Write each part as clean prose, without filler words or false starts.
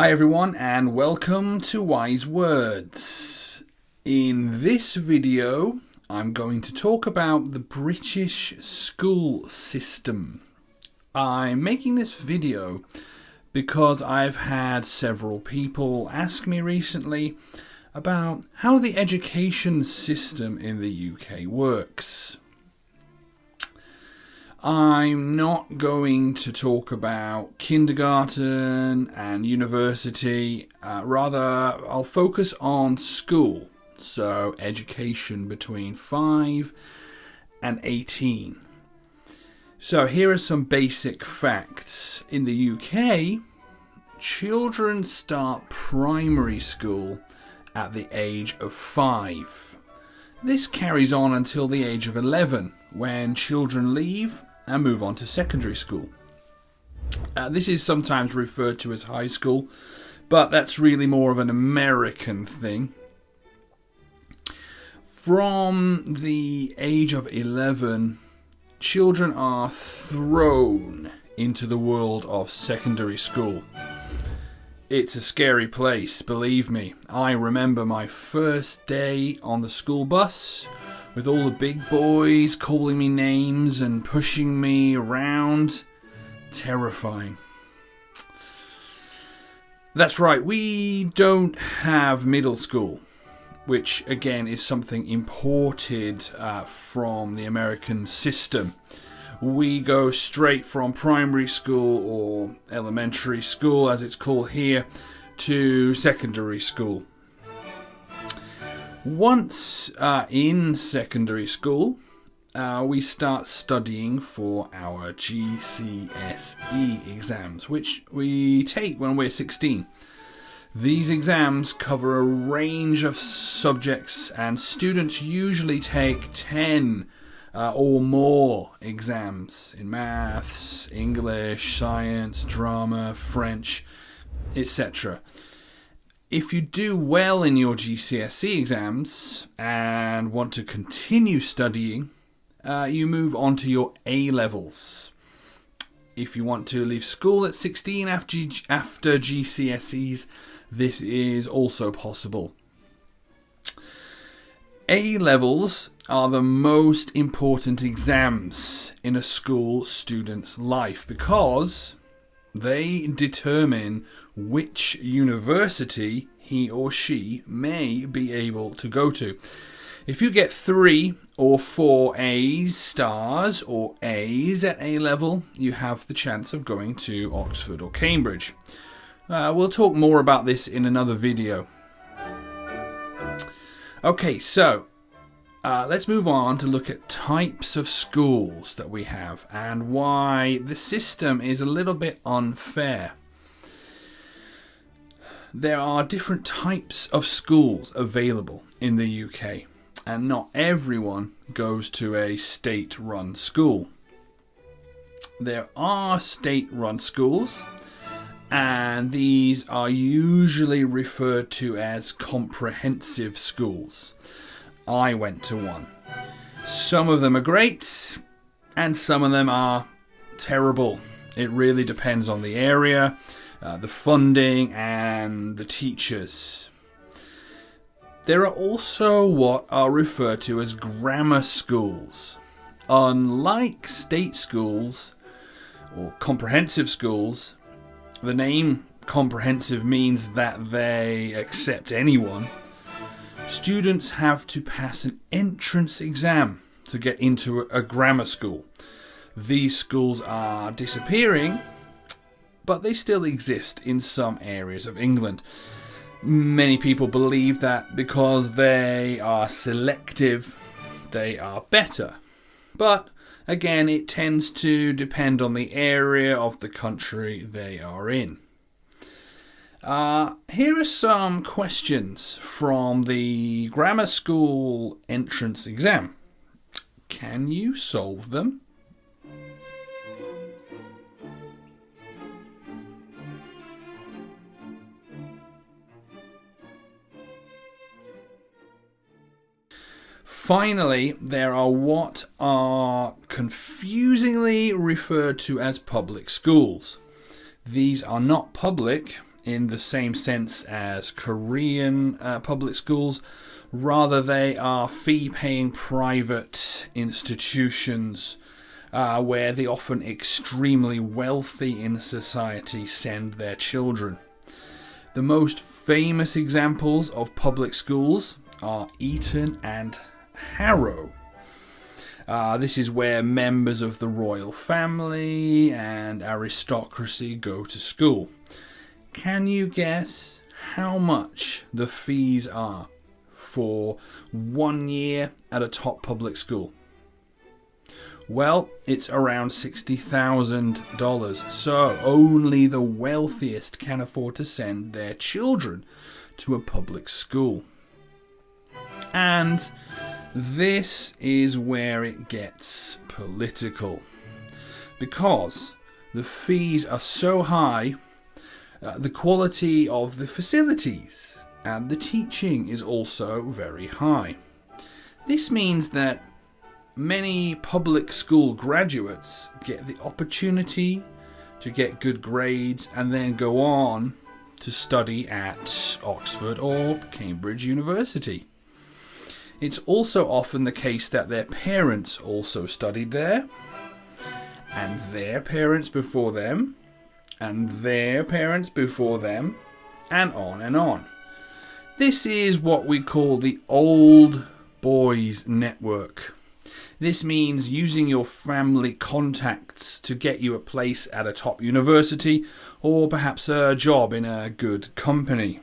Hi everyone and welcome to Wise Words. In this video I'm going to talk about the British school system. I'm making this video because I've had several people ask me recently about how the education system in the UK works. I'm not going to talk about kindergarten and university, rather I'll focus on school, so education between 5 and 18. So here are some basic facts. In the UK, children start primary school at the age of 5. This carries on until the age of 11, when children leave and move on to secondary school. This is sometimes referred to as high school, but that's really more of an American thing. From the age of 11, children are thrown into the world of secondary school. It's a scary place, believe me. I remember my first day on the school bus with all the big boys calling me names and pushing me around. Terrifying. That's right, we don't have middle school, which again is something imported from the American system. We go straight from primary school, or elementary school as it's called here, to secondary school. Once in secondary school, we start studying for our GCSE exams, which we take when we're 16. These exams cover a range of subjects, and students usually take 10 or more exams in maths, English, science, drama, French, etc. If you do well in your GCSE exams and want to continue studying, you move on to your A-levels. If you want to leave school at 16 after GCSEs, this is also possible. A-levels are the most important exams in a school student's life because they determine which university he or she may be able to go to. If you get 3 or 4 A's, stars, or A's at A-level, you have the chance of going to Oxford or Cambridge. We'll talk more about this in another video. Okay, so let's move on to look at types of schools that we have and why the system is a little bit unfair. There are different types of schools available in the UK, and not everyone goes to a state-run school. There are state-run schools, and these are usually referred to as comprehensive schools. I went to one. Some of them are great, and some of them are terrible. It really depends on the area, the funding, and the teachers. There are also what are referred to as grammar schools. Unlike state schools or comprehensive schools, the name comprehensive means that they accept anyone. Students have to pass an entrance exam to get into a grammar school. These schools are disappearing, but they still exist in some areas of England. Many people believe that because they are selective, they are better. But again, it tends to depend on the area of the country they are in. Here are some questions from the grammar school entrance exam. Can you solve them? Finally, there are what are confusingly referred to as public schools. These are not public in the same sense as Korean public schools. Rather, they are fee-paying private institutions where the often extremely wealthy in society send their children. The most famous examples of public schools are Eton and Harrow. This is where members of the royal family and aristocracy go to school. Can you guess how much the fees are for 1 year at a top public school? Well, it's around $60,000. So only the wealthiest can afford to send their children to a public school. And this is where it gets political. Because the fees are so high, the quality of the facilities and the teaching is also very high. This means that many public school graduates get the opportunity to get good grades and then go on to study at Oxford or Cambridge University. It's also often the case that their parents also studied there, and their parents before them, and their parents before them, and on and on. This is what we call the old boys network. This means using your family contacts to get you a place at a top university or perhaps a job in a good company.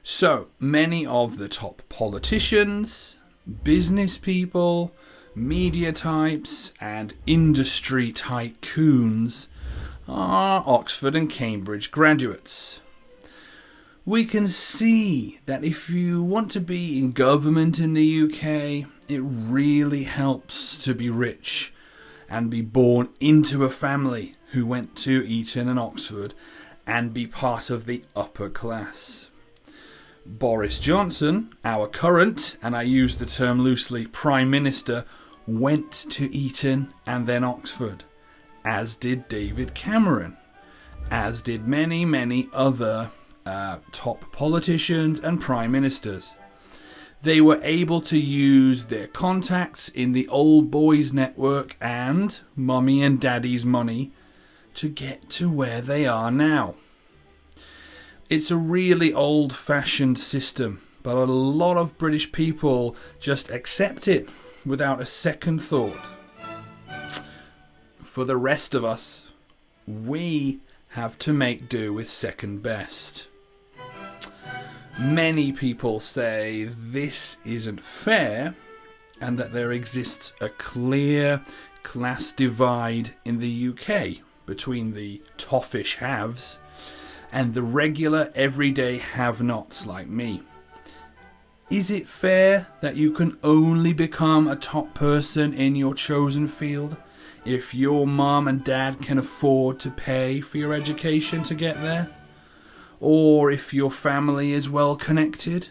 So many of the top politicians, business people, media types and industry tycoons are Oxford and Cambridge graduates. We can see that if you want to be in government in the UK, it really helps to be rich and be born into a family who went to Eton and Oxford and be part of the upper class. Boris Johnson, our current, and I use the term loosely, Prime Minister, went to Eton and then Oxford, as did David Cameron, as did many, many other top politicians and prime ministers. They were able to use their contacts in the old boys network and mummy and daddy's money to get to where they are now. It's a really old-fashioned system, but a lot of British people just accept it without a second thought. For the rest of us, we have to make do with second best. Many people say this isn't fair and that there exists a clear class divide in the UK between the toffish haves and the regular everyday have-nots like me. Is it fair that you can only become a top person in your chosen field if your mum and dad can afford to pay for your education to get there? Or if your family is well connected?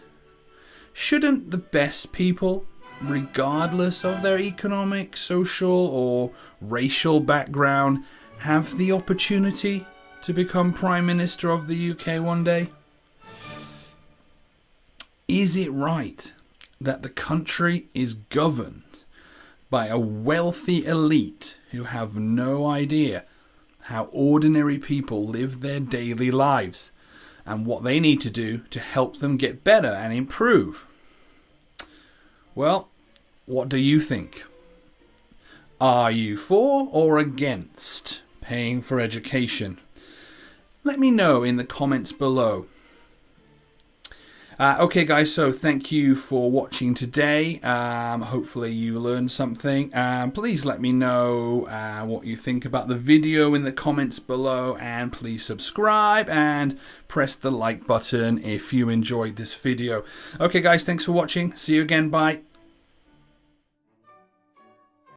Shouldn't the best people, regardless of their economic, social or racial background, have the opportunity to become Prime Minister of the UK one day? Is it right that the country is governed by a wealthy elite who have no idea how ordinary people live their daily lives and what they need to do to help them get better and improve? Well, what do you think? Are you for or against paying for education? Let me know in the comments below. Okay guys, so thank you for watching today. Hopefully you learned something. Please let me know what you think about the video in the comments below, and please subscribe and press the like button if you enjoyed this video. Okay guys, thanks for watching. See you again. Bye.